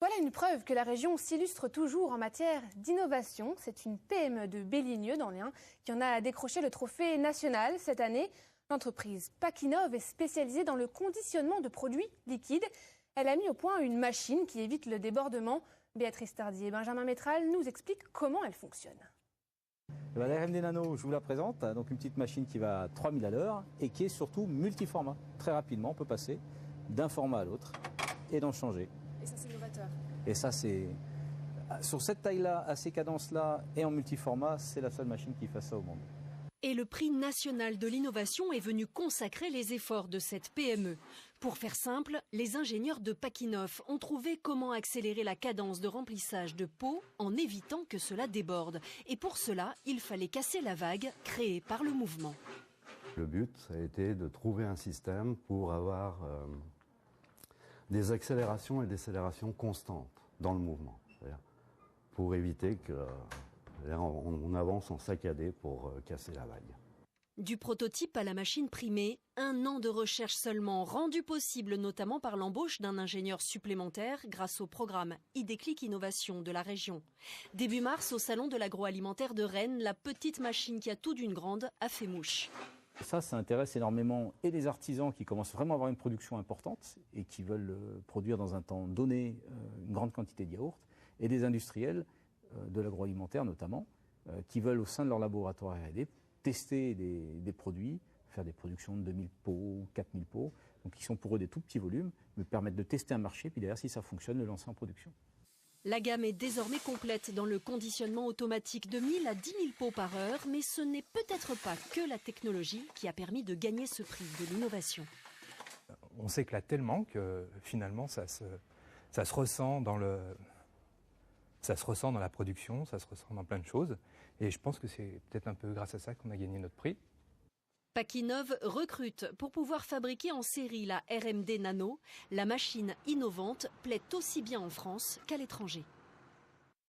Voilà une preuve que la région s'illustre toujours en matière d'innovation. C'est une PME de Belligneux dans l'Ain qui en a décroché le trophée national cette année. L'entreprise Pakinov est spécialisée dans le conditionnement de produits liquides. Elle a mis au point une machine qui évite le débordement. Béatrice Tardy et Benjamin Métral nous expliquent comment elle fonctionne. La RMD Nano, je vous la présente, donc une petite machine qui va à 3000 à l'heure et qui est surtout multiformat. Très rapidement, on peut passer d'un format à l'autre et d'en changer. Et ça, c'est novateur. Et ça, c'est sur cette taille-là, à ces cadences-là et en multiformat, c'est la seule machine qui fasse ça au monde. Et le prix national de l'innovation est venu consacrer les efforts de cette PME. Pour faire simple, les ingénieurs de Pakinov ont trouvé comment accélérer la cadence de remplissage de pots en évitant que cela déborde. Et pour cela, il fallait casser la vague créée par le mouvement. Le but a été de trouver un système pour avoir des accélérations et décélérations constantes dans le mouvement. Pour éviter qu'on avance en saccadé pour casser la vague. Du prototype à la machine primée, 1 an de recherche seulement, rendu possible notamment par l'embauche d'un ingénieur supplémentaire grâce au programme iDéclic Innovation de la région. Début mars, au salon de l'agroalimentaire de Rennes, la petite machine qui a tout d'une grande a fait mouche. Ça intéresse énormément et les artisans qui commencent vraiment à avoir une production importante et qui veulent produire dans un temps donné une grande quantité de yaourt, et des industriels de l'agroalimentaire notamment, qui veulent au sein de leur laboratoire R&D tester des produits, faire des productions de 2000 pots ou 4000 pots, donc qui sont pour eux des tout petits volumes, mais permettent de tester un marché, puis derrière si ça fonctionne, le lancer en production. La gamme est désormais complète dans le conditionnement automatique de 1000 à 10 000 pots par heure, mais ce n'est peut-être pas que la technologie qui a permis de gagner ce prix de l'innovation. On s'éclate tellement que finalement ça se ressent dans la production, ça se ressent dans plein de choses. Et je pense que c'est peut-être un peu grâce à ça qu'on a gagné notre prix. Pakinov recrute pour pouvoir fabriquer en série la RMD Nano. La machine innovante plaît aussi bien en France qu'à l'étranger.